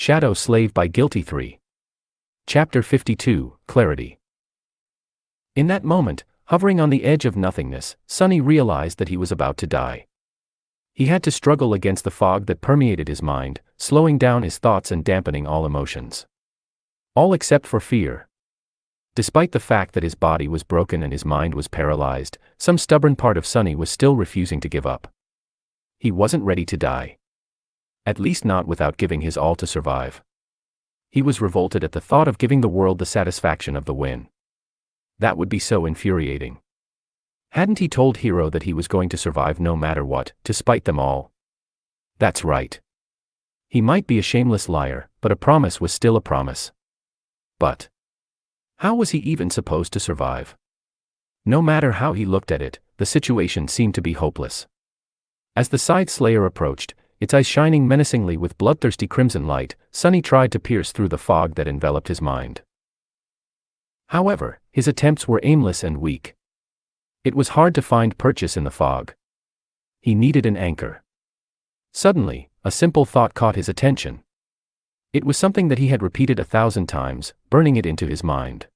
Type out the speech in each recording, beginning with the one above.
Shadow Slave by Guiltythree. Chapter 52, Clarity. In that moment, hovering on the edge of nothingness, Sunny realized that he was about to die. He had to struggle against the fog that permeated his mind, slowing down his thoughts and dampening all emotions. All except for fear. Despite the fact that his body was broken and his mind was paralyzed, some stubborn part of Sunny was still refusing to give up. He wasn't ready to die. At least not without giving his all to survive. He was revolted at the thought of giving the world the satisfaction of the win. That would be so infuriating. Hadn't he told Hero that he was going to survive no matter what, to spite them all? That's right. He might be a shameless liar, but a promise was still a promise. But how was he even supposed to survive? No matter how he looked at it, the situation seemed to be hopeless. As the Scythe Slayer approached, its eyes shining menacingly with bloodthirsty crimson light, Sunny tried to pierce through the fog that enveloped his mind. However, his attempts were aimless and weak. It was hard to find purchase in the fog. He needed an anchor. Suddenly, a simple thought caught his attention. It was something that he had repeated 1,000 times, burning it into his mind.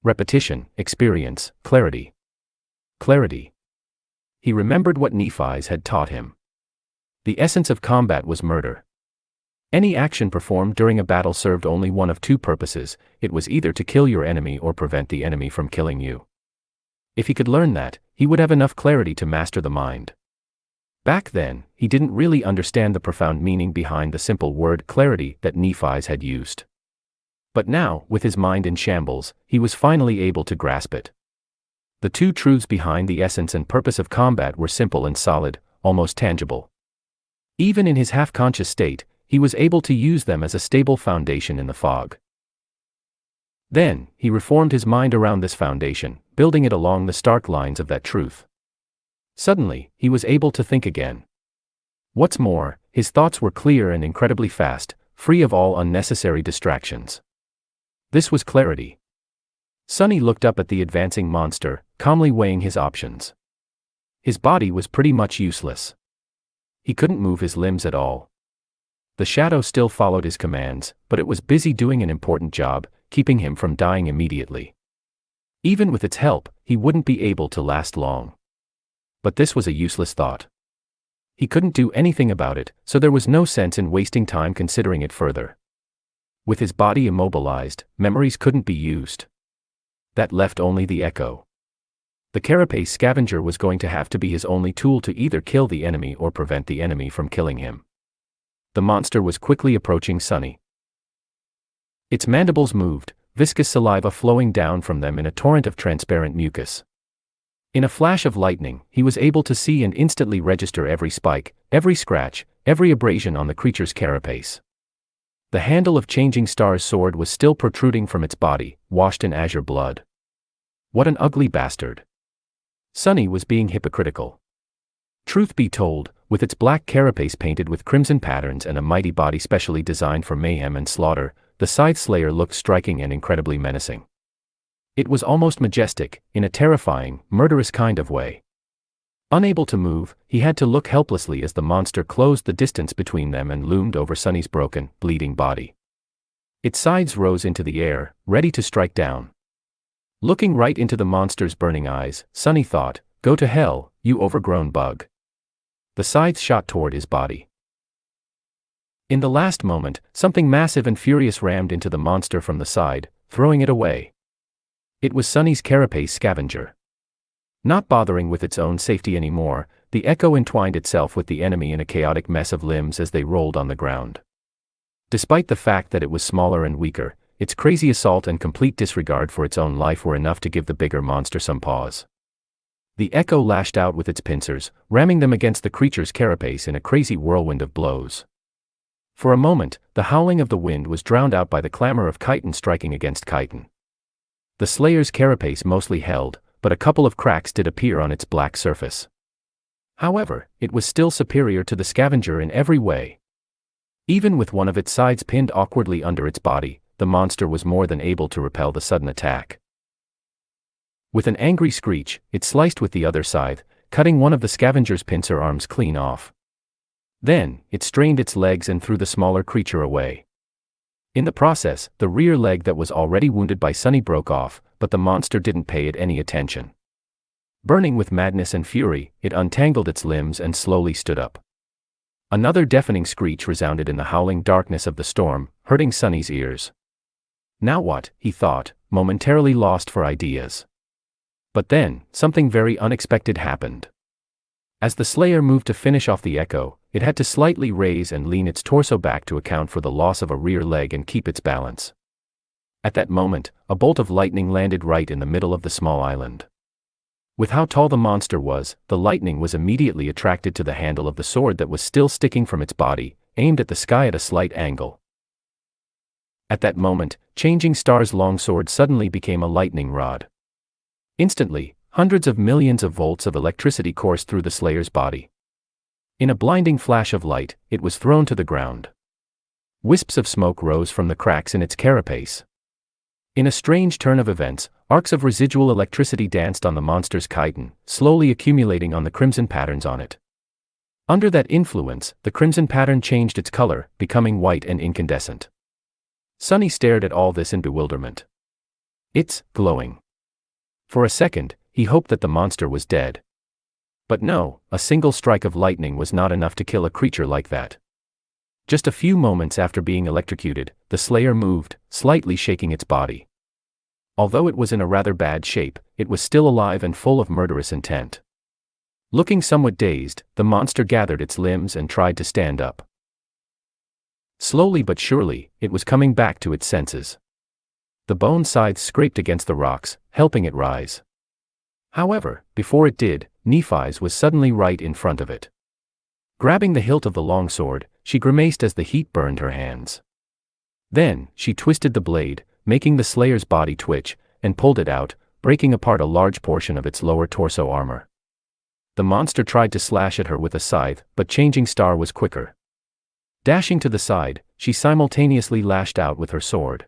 Repetition, experience, clarity. Clarity. He remembered what Nephi's had taught him. The essence of combat was murder. Any action performed during a battle served only one of two purposes: it was either to kill your enemy or prevent the enemy from killing you. If he could learn that, he would have enough clarity to master the mind. Back then, he didn't really understand the profound meaning behind the simple word clarity that Nephi's had used. But now, with his mind in shambles, he was finally able to grasp it. The two truths behind the essence and purpose of combat were simple and solid, almost tangible. Even in his half-conscious state, he was able to use them as a stable foundation in the fog. Then, he reformed his mind around this foundation, building it along the stark lines of that truth. Suddenly, he was able to think again. What's more, his thoughts were clear and incredibly fast, free of all unnecessary distractions. This was clarity. Sunny looked up at the advancing monster, calmly weighing his options. His body was pretty much useless. He couldn't move his limbs at all. The shadow still followed his commands, but it was busy doing an important job, keeping him from dying immediately. Even with its help, he wouldn't be able to last long. But this was a useless thought. He couldn't do anything about it, so there was no sense in wasting time considering it further. With his body immobilized, memories couldn't be used. That left only the echo. The carapace scavenger was going to have to be his only tool to either kill the enemy or prevent the enemy from killing him. The monster was quickly approaching Sunny. Its mandibles moved, viscous saliva flowing down from them in a torrent of transparent mucus. In a flash of lightning, he was able to see and instantly register every spike, every scratch, every abrasion on the creature's carapace. The handle of Changing Star's sword was still protruding from its body, washed in azure blood. What an ugly bastard. Sunny was being hypocritical. Truth be told, with its black carapace painted with crimson patterns and a mighty body specially designed for mayhem and slaughter, the Scythe Slayer looked striking and incredibly menacing. It was almost majestic, in a terrifying, murderous kind of way. Unable to move, he had to look helplessly as the monster closed the distance between them and loomed over Sunny's broken, bleeding body. Its sides rose into the air, ready to strike down. Looking right into the monster's burning eyes, Sunny thought, "Go to hell, you overgrown bug." The scythe shot toward his body. In the last moment, something massive and furious rammed into the monster from the side, throwing it away. It was Sunny's carapace scavenger. Not bothering with its own safety anymore, the echo entwined itself with the enemy in a chaotic mess of limbs as they rolled on the ground. Despite the fact that it was smaller and weaker, its crazy assault and complete disregard for its own life were enough to give the bigger monster some pause. The echo lashed out with its pincers, ramming them against the creature's carapace in a crazy whirlwind of blows. For a moment, the howling of the wind was drowned out by the clamor of chitin striking against chitin. The Slayer's carapace mostly held, but a couple of cracks did appear on its black surface. However, it was still superior to the scavenger in every way. Even with one of its sides pinned awkwardly under its body, the monster was more than able to repel the sudden attack. With an angry screech, it sliced with the other scythe, cutting one of the scavenger's pincer arms clean off. Then, it strained its legs and threw the smaller creature away. In the process, the rear leg that was already wounded by Sunny broke off, but the monster didn't pay it any attention. Burning with madness and fury, it untangled its limbs and slowly stood up. Another deafening screech resounded in the howling darkness of the storm, hurting Sunny's ears. Now what, he thought, momentarily lost for ideas. But then, something very unexpected happened. As the Slayer moved to finish off the echo, it had to slightly raise and lean its torso back to account for the loss of a rear leg and keep its balance. At that moment, a bolt of lightning landed right in the middle of the small island. With how tall the monster was, the lightning was immediately attracted to the handle of the sword that was still sticking from its body, aimed at the sky at a slight angle. At that moment, Changing Star's longsword suddenly became a lightning rod. Instantly, hundreds of millions of volts of electricity coursed through the Slayer's body. In a blinding flash of light, it was thrown to the ground. Wisps of smoke rose from the cracks in its carapace. In a strange turn of events, arcs of residual electricity danced on the monster's chitin, slowly accumulating on the crimson patterns on it. Under that influence, the crimson pattern changed its color, becoming white and incandescent. Sunny stared at all this in bewilderment. It's glowing. For a second, he hoped that the monster was dead. But no, a single strike of lightning was not enough to kill a creature like that. Just a few moments after being electrocuted, the Slayer moved, slightly shaking its body. Although it was in a rather bad shape, it was still alive and full of murderous intent. Looking somewhat dazed, the monster gathered its limbs and tried to stand up. Slowly but surely, it was coming back to its senses. The bone scythe scraped against the rocks, helping it rise. However, before it did, Nephi's was suddenly right in front of it. Grabbing the hilt of the longsword, she grimaced as the heat burned her hands. Then, she twisted the blade, making the Slayer's body twitch, and pulled it out, breaking apart a large portion of its lower torso armor. The monster tried to slash at her with a scythe, but Changing Star was quicker. Dashing to the side, she simultaneously lashed out with her sword.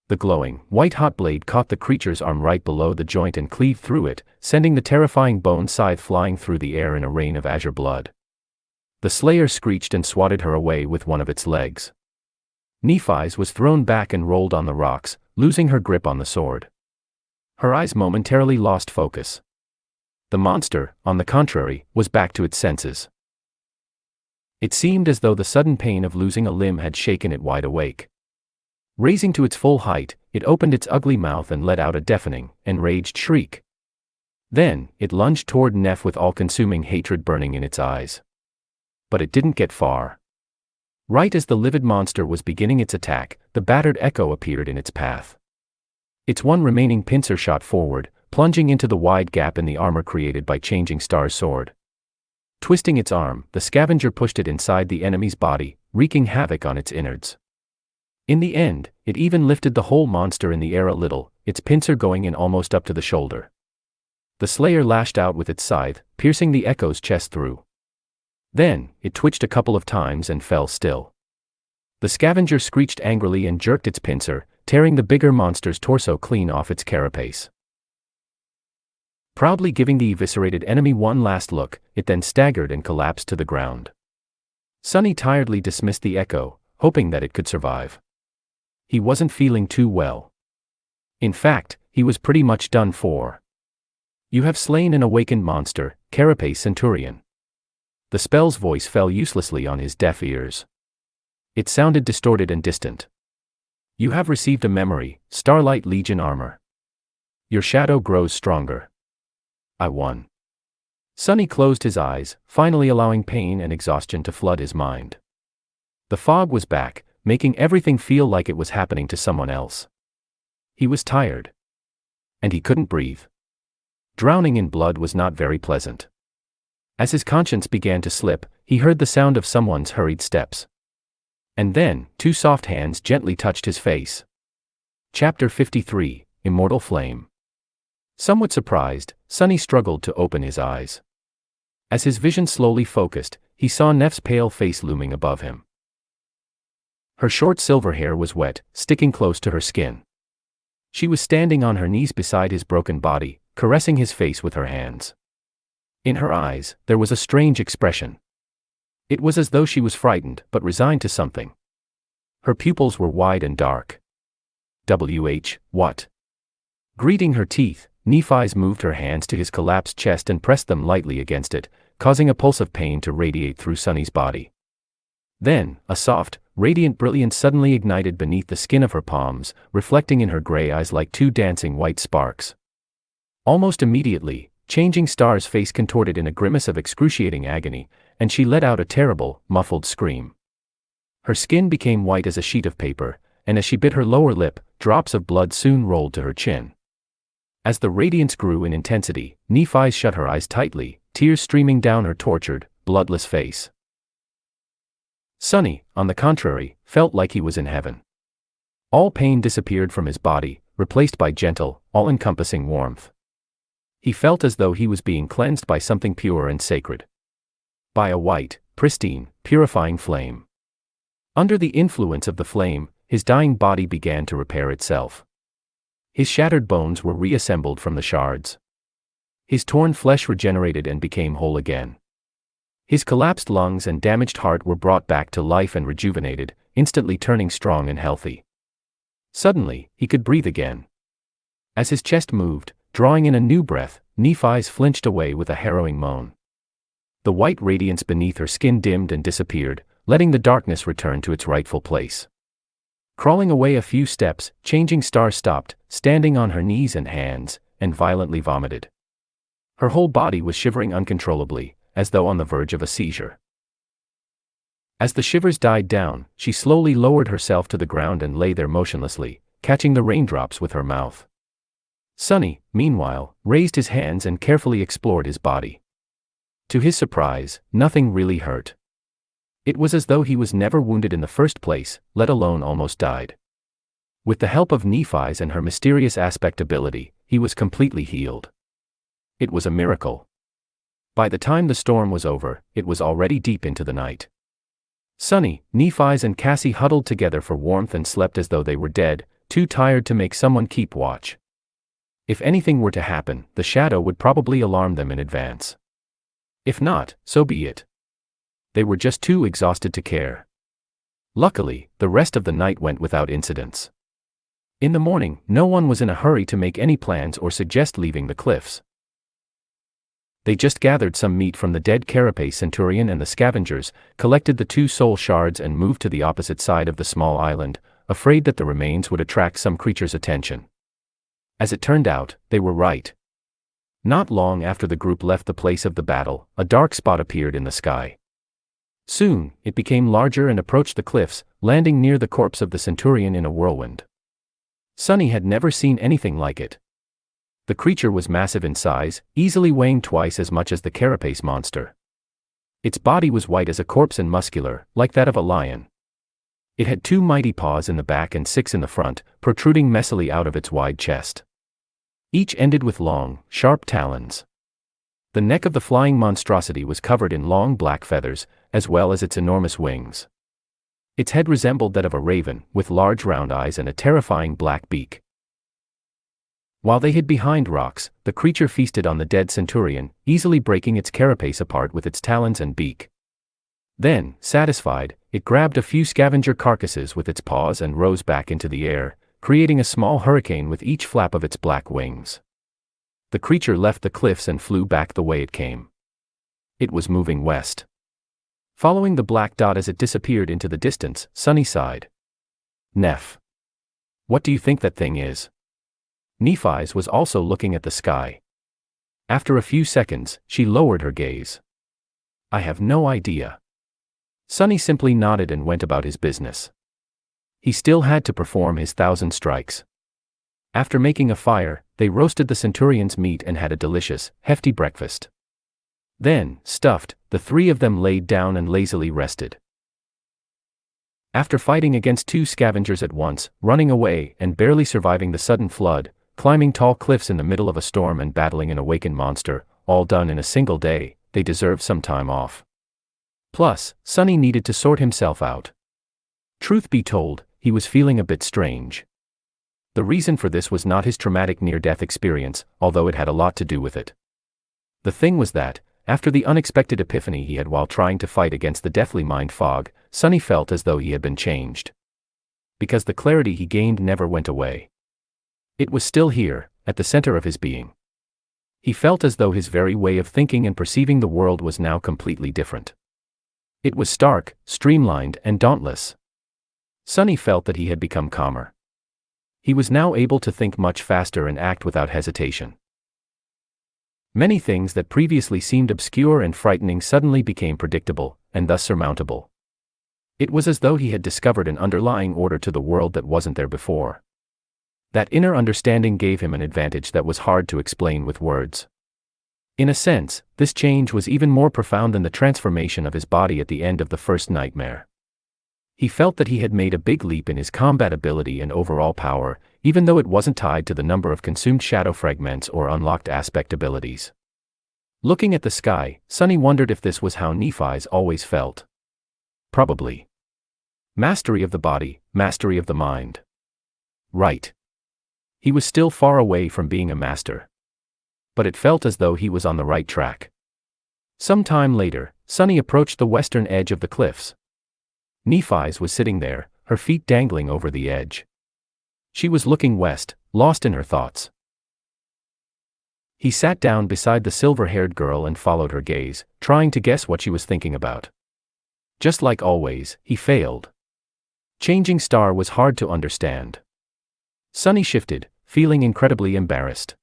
The glowing, white-hot blade caught the creature's arm right below the joint and cleaved through it, sending the terrifying bone scythe flying through the air in a rain of azure blood. The Slayer screeched and swatted her away with one of its legs. Nephi's was thrown back and rolled on the rocks, losing her grip on the sword. Her eyes momentarily lost focus. The monster, on the contrary, was back to its senses. It seemed as though the sudden pain of losing a limb had shaken it wide awake. Raising to its full height, it opened its ugly mouth and let out a deafening, enraged shriek. Then, it lunged toward Neph with all-consuming hatred burning in its eyes. But it didn't get far. Right as the livid monster was beginning its attack, the battered echo appeared in its path. Its one remaining pincer shot forward, plunging into the wide gap in the armor created by Changing Star's sword. Twisting its arm, the scavenger pushed it inside the enemy's body, wreaking havoc on its innards. In the end, it even lifted the whole monster in the air a little, its pincer going in almost up to the shoulder. The Slayer lashed out with its scythe, piercing the echo's chest through. Then, it twitched a couple of times and fell still. The scavenger screeched angrily and jerked its pincer, tearing the bigger monster's torso clean off its carapace. Proudly giving the eviscerated enemy one last look, it then staggered and collapsed to the ground. Sunny tiredly dismissed the echo, hoping that it could survive. He wasn't feeling too well. In fact, he was pretty much done for. You have slain an awakened monster, Carapace Centurion. The spell's voice fell uselessly on his deaf ears. It sounded distorted and distant. You have received a memory, Starlight Legion armor. Your shadow grows stronger. I won. Sunny closed his eyes, finally allowing pain and exhaustion to flood his mind. The fog was back, making everything feel like it was happening to someone else. He was tired. And he couldn't breathe. Drowning in blood was not very pleasant. As his conscience began to slip, he heard the sound of someone's hurried steps. And then, two soft hands gently touched his face. Chapter 53, Immortal Flame. Somewhat surprised, Sunny struggled to open his eyes. As his vision slowly focused, he saw Neph's pale face looming above him. Her short silver hair was wet, sticking close to her skin. She was standing on her knees beside his broken body, caressing his face with her hands. In her eyes, there was a strange expression. It was as though she was frightened but resigned to something. Her pupils were wide and dark. What? Greeting her teeth, Nephi's moved her hands to his collapsed chest and pressed them lightly against it, causing a pulse of pain to radiate through Sunny's body. Then, a soft, radiant brilliance suddenly ignited beneath the skin of her palms, reflecting in her gray eyes like two dancing white sparks. Almost immediately, Changing Star's face contorted in a grimace of excruciating agony, and she let out a terrible, muffled scream. Her skin became white as a sheet of paper, and as she bit her lower lip, drops of blood soon rolled to her chin. As the radiance grew in intensity, Nephi shut her eyes tightly, tears streaming down her tortured, bloodless face. Sunny, on the contrary, felt like he was in heaven. All pain disappeared from his body, replaced by gentle, all-encompassing warmth. He felt as though he was being cleansed by something pure and sacred. By a white, pristine, purifying flame. Under the influence of the flame, his dying body began to repair itself. His shattered bones were reassembled from the shards. His torn flesh regenerated and became whole again. His collapsed lungs and damaged heart were brought back to life and rejuvenated, instantly turning strong and healthy. Suddenly, he could breathe again. As his chest moved, drawing in a new breath, Nephi's flinched away with a harrowing moan. The white radiance beneath her skin dimmed and disappeared, letting the darkness return to its rightful place. Crawling away a few steps, Changing Star stopped, standing on her knees and hands, and violently vomited. Her whole body was shivering uncontrollably, as though on the verge of a seizure. As the shivers died down, she slowly lowered herself to the ground and lay there motionlessly, catching the raindrops with her mouth. Sunny, meanwhile, raised his hands and carefully explored his body. To his surprise, nothing really hurt. It was as though he was never wounded in the first place, let alone almost died. With the help of Nephi's and her mysterious aspect ability, he was completely healed. It was a miracle. By the time the storm was over, it was already deep into the night. Sunny, Nephi's and Cassie huddled together for warmth and slept as though they were dead, too tired to make someone keep watch. If anything were to happen, the shadow would probably alarm them in advance. If not, so be it. They were just too exhausted to care. Luckily, the rest of the night went without incidents. In the morning, no one was in a hurry to make any plans or suggest leaving the cliffs. They just gathered some meat from the dead Carapace Centurion and the scavengers, collected the 2 soul shards and moved to the opposite side of the small island, afraid that the remains would attract some creature's attention. As it turned out, they were right. Not long after the group left the place of the battle, a dark spot appeared in the sky. Soon, it became larger and approached the cliffs, landing near the corpse of the Centurion in a whirlwind. Sunny had never seen anything like it. The creature was massive in size, easily weighing twice as much as the Carapace monster. Its body was white as a corpse and muscular, like that of a lion. It had 2 mighty paws in the back and 6 in the front, protruding messily out of its wide chest. Each ended with long, sharp talons. The neck of the flying monstrosity was covered in long black feathers, as well as its enormous wings. Its head resembled that of a raven, with large round eyes and a terrifying black beak. While they hid behind rocks, the creature feasted on the dead Centurion, easily breaking its carapace apart with its talons and beak. Then, satisfied, it grabbed a few scavenger carcasses with its paws and rose back into the air, creating a small hurricane with each flap of its black wings. The creature left the cliffs and flew back the way it came. It was moving west. Following the black dot as it disappeared into the distance, Sunny sighed. Neph. What do you think that thing is? Nephi's was also looking at the sky. After a few seconds, she lowered her gaze. I have no idea. Sunny simply nodded and went about his business. He still had to perform his 1,000 strikes. After making a fire, they roasted the Centurion's meat and had a delicious, hefty breakfast. Then, stuffed, the 3 of them laid down and lazily rested. After fighting against 2 scavengers at once, running away and barely surviving the sudden flood, climbing tall cliffs in the middle of a storm and battling an awakened monster, all done in a single day, they deserved some time off. Plus, Sunny needed to sort himself out. Truth be told, he was feeling a bit strange. The reason for this was not his traumatic near-death experience, although it had a lot to do with it. The thing was that, after the unexpected epiphany he had while trying to fight against the deathly mind fog, Sunny felt as though he had been changed. because the clarity he gained never went away. It was still here, at the center of his being. He felt as though his very way of thinking and perceiving the world was now completely different. It was stark, streamlined, and dauntless. Sunny felt that he had become calmer. He was now able to think much faster and act without hesitation. Many things that previously seemed obscure and frightening suddenly became predictable, and thus surmountable. It was as though he had discovered an underlying order to the world that wasn't there before. That inner understanding gave him an advantage that was hard to explain with words. In a sense, this change was even more profound than the transformation of his body at the end of the first nightmare. He felt that he had made a big leap in his combat ability and overall power, even though it wasn't tied to the number of consumed shadow fragments or unlocked aspect abilities. Looking at the sky, Sunny wondered if this was how Nephi's always felt. Probably. Mastery of the body, mastery of the mind. Right. He was still far away from being a master. But it felt as though he was on the right track. Some time later, Sunny approached the western edge of the cliffs. Nephi's was sitting there, her feet dangling over the edge. She was looking west, lost in her thoughts. He sat down beside the silver-haired girl and followed her gaze, trying to guess what she was thinking about. Just like always, he failed. Changing Star was hard to understand. Sunny shifted, feeling incredibly embarrassed.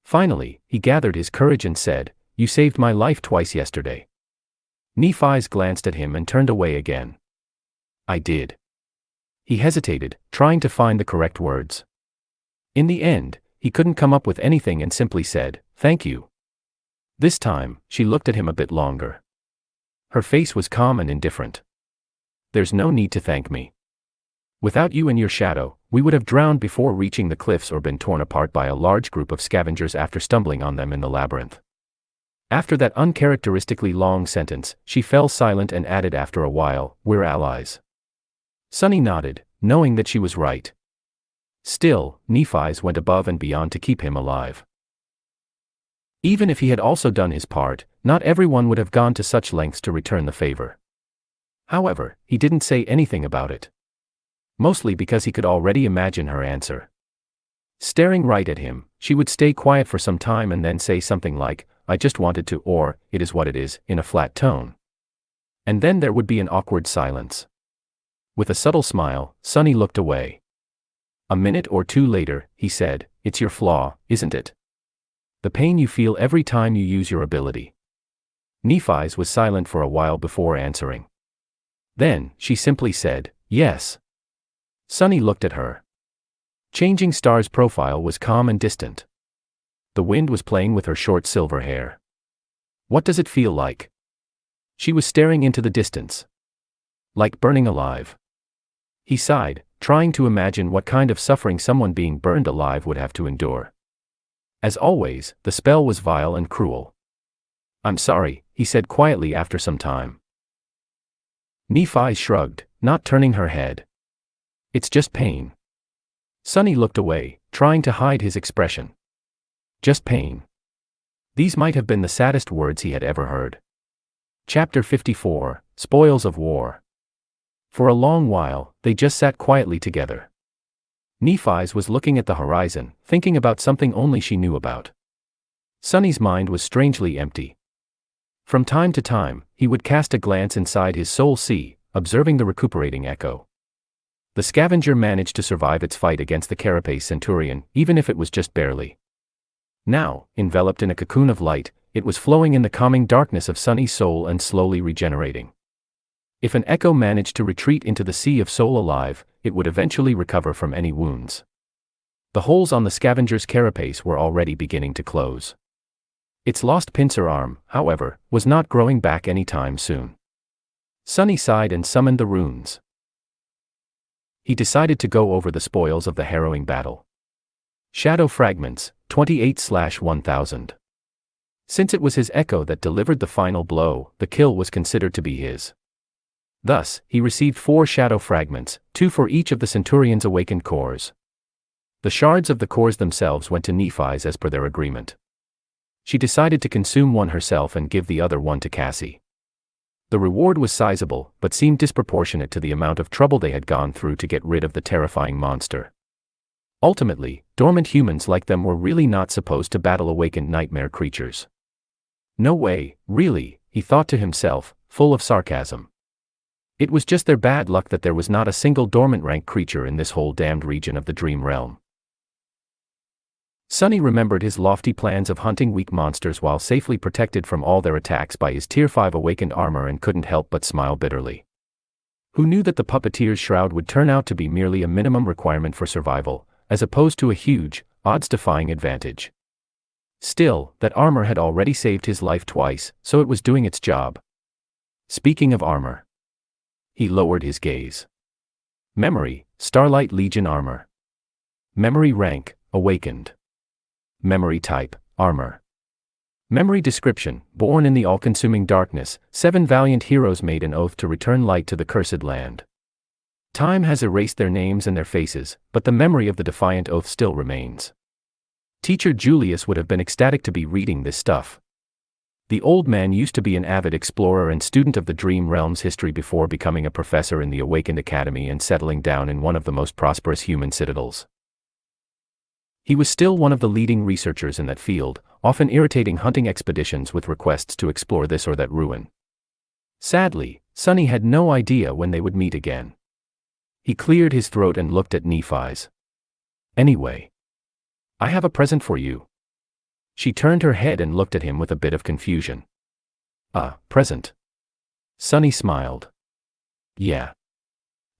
Finally, he gathered his courage and said, "You saved my life twice yesterday." Nephi's glanced at him and turned away again. "I did." He hesitated, trying to find the correct words. In the end, he couldn't come up with anything and simply said, "Thank you." This time, she looked at him a bit longer. Her face was calm and indifferent. "There's no need to thank me. Without you and your shadow, we would have drowned before reaching the cliffs or been torn apart by a large group of scavengers after stumbling on them in the labyrinth." After that uncharacteristically long sentence, she fell silent and added after a while, "We're allies." Sunny nodded, knowing that she was right. Still, Nephi's went above and beyond to keep him alive. Even if he had also done his part, not everyone would have gone to such lengths to return the favor. However, he didn't say anything about it. Mostly because he could already imagine her answer. Staring right at him, she would stay quiet for some time and then say something like, "I just wanted to," or, "It is what it is," in a flat tone. And then there would be an awkward silence. With a subtle smile, Sunny looked away. A minute or two later, he said, "It's your flaw, isn't it? The pain you feel every time you use your ability." Nephi's was silent for a while before answering. Then, she simply said, "Yes." Sunny looked at her. Changing Star's profile was calm and distant. The wind was playing with her short silver hair. "What does it feel like?" She was staring into the distance. "Like burning alive." He sighed, trying to imagine what kind of suffering someone being burned alive would have to endure. As always, the spell was vile and cruel. "I'm sorry," he said quietly after some time. Nephi shrugged, not turning her head. "It's just pain." Sunny looked away, trying to hide his expression. Just pain. These might have been the saddest words he had ever heard. Chapter 54, Spoils of War. For a long while, they just sat quietly together. Nephi's was looking at the horizon, thinking about something only she knew about. Sunny's mind was strangely empty. From time to time, he would cast a glance inside his soul sea, observing the recuperating echo. The scavenger managed to survive its fight against the carapace centurion, even if it was just barely. Now, enveloped in a cocoon of light, it was flowing in the calming darkness of Sunny's soul and slowly regenerating. If an echo managed to retreat into the sea of soul alive, it would eventually recover from any wounds. The holes on the scavenger's carapace were already beginning to close. Its lost pincer arm, however, was not growing back anytime soon. Sunny sighed and summoned the runes. He decided to go over the spoils of the harrowing battle. Shadow fragments, 28/1000. Since it was his echo that delivered the final blow, the kill was considered to be his. Thus, he received 4 shadow fragments, 2 for each of the Centurion's awakened cores. The shards of the cores themselves went to Nephi's as per their agreement. She decided to consume one herself and give the other one to Cassie. The reward was sizable, but seemed disproportionate to the amount of trouble they had gone through to get rid of the terrifying monster. Ultimately, dormant humans like them were really not supposed to battle awakened nightmare creatures. No way, really, he thought to himself, full of sarcasm. It was just their bad luck that there was not a single dormant rank creature in this whole damned region of the dream realm. Sunny remembered his lofty plans of hunting weak monsters while safely protected from all their attacks by his Tier 5 awakened armor and couldn't help but smile bitterly. Who knew that the puppeteer's shroud would turn out to be merely a minimum requirement for survival, as opposed to a huge, odds-defying advantage? Still, that armor had already saved his life twice, so it was doing its job. Speaking of armor. He lowered his gaze. Memory, Starlight Legion armor. Memory rank, awakened. Memory type, armor. Memory description: born in the all-consuming darkness, 7 valiant heroes made an oath to return light to the cursed land. Time has erased their names and their faces, but the memory of the defiant oath still remains. Teacher Julius would have been ecstatic to be reading this stuff. The old man used to be an avid explorer and student of the Dream Realm's history before becoming a professor in the Awakened Academy and settling down in one of the most prosperous human citadels. He was still one of the leading researchers in that field, often irritating hunting expeditions with requests to explore this or that ruin. Sadly, Sunny had no idea when they would meet again. He cleared his throat and looked at Nephi's. Anyway, I have a present for you. She turned her head and looked at him with a bit of confusion. A present? Sunny smiled. Yeah.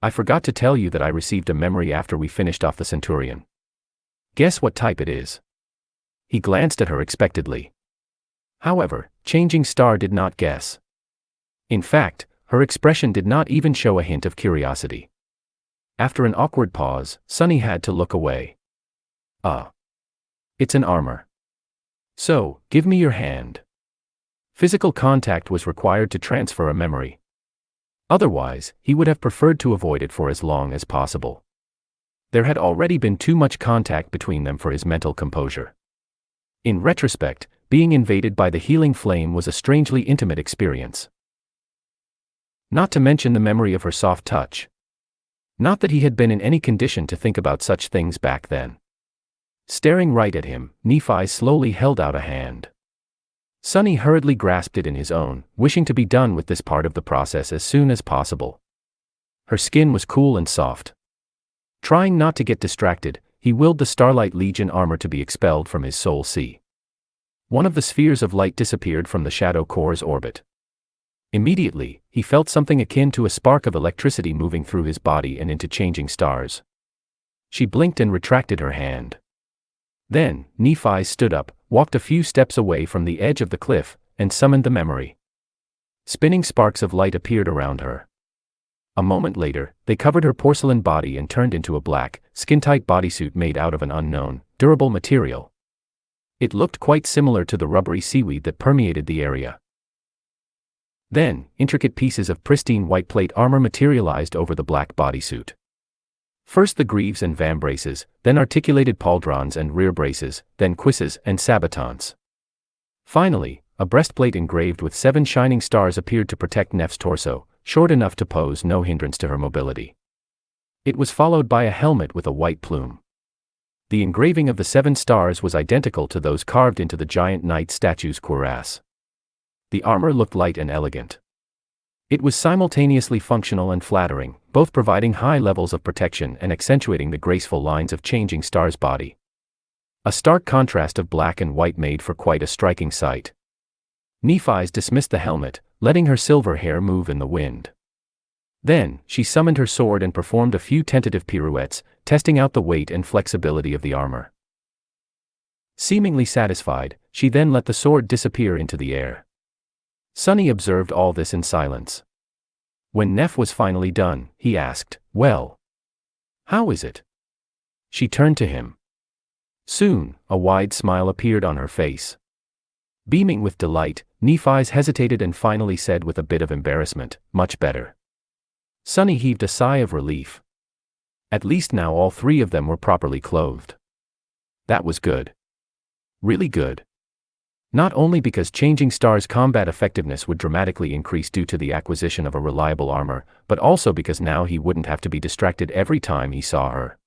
I forgot to tell you that I received a memory after we finished off the Centurion. Guess what type it is? He glanced at her expectantly. However, Changing Star did not guess. In fact, her expression did not even show a hint of curiosity. After an awkward pause, Sunny had to look away. It's an armor. So, give me your hand. Physical contact was required to transfer a memory. Otherwise, he would have preferred to avoid it for as long as possible. There had already been too much contact between them for his mental composure. In retrospect, being invaded by the healing flame was a strangely intimate experience. Not to mention the memory of her soft touch. Not that he had been in any condition to think about such things back then. Staring right at him, Nephi slowly held out a hand. Sunny hurriedly grasped it in his own, wishing to be done with this part of the process as soon as possible. Her skin was cool and soft. Trying not to get distracted, he willed the Starlight Legion armor to be expelled from his soul sea. One of the spheres of light disappeared from the Shadow Core's orbit. Immediately, he felt something akin to a spark of electricity moving through his body and into Changing Star's. She blinked and retracted her hand. Then, Nephi stood up, walked a few steps away from the edge of the cliff, and summoned the memory. Spinning sparks of light appeared around her. A moment later, they covered her porcelain body and turned into a black, skin-tight bodysuit made out of an unknown, durable material. It looked quite similar to the rubbery seaweed that permeated the area. Then, intricate pieces of pristine white plate armor materialized over the black bodysuit. First the greaves and vambraces, then articulated pauldrons and rear braces, then cuisses and sabatons. Finally, a breastplate engraved with 7 shining stars appeared to protect Neph's torso, short enough to pose no hindrance to her mobility. It was followed by a helmet with a white plume. The engraving of the 7 stars was identical to those carved into the giant knight statue's cuirass. The armor looked light and elegant. It was simultaneously functional and flattering, both providing high levels of protection and accentuating the graceful lines of Changing Star's body. A stark contrast of black and white made for quite a striking sight. Nephi dismissed the helmet, letting her silver hair move in the wind. Then, she summoned her sword and performed a few tentative pirouettes, testing out the weight and flexibility of the armor. Seemingly satisfied, she then let the sword disappear into the air. Sunny observed all this in silence. When Neph was finally done, he asked, "Well, how is it?" She turned to him. Soon, a wide smile appeared on her face. Beaming with delight, Nephi hesitated and finally said with a bit of embarrassment, "Much better." Sunny heaved a sigh of relief. At least now all 3 of them were properly clothed. That was good. Really good. Not only because changing Star's combat effectiveness would dramatically increase due to the acquisition of a reliable armor, but also because now he wouldn't have to be distracted every time he saw her.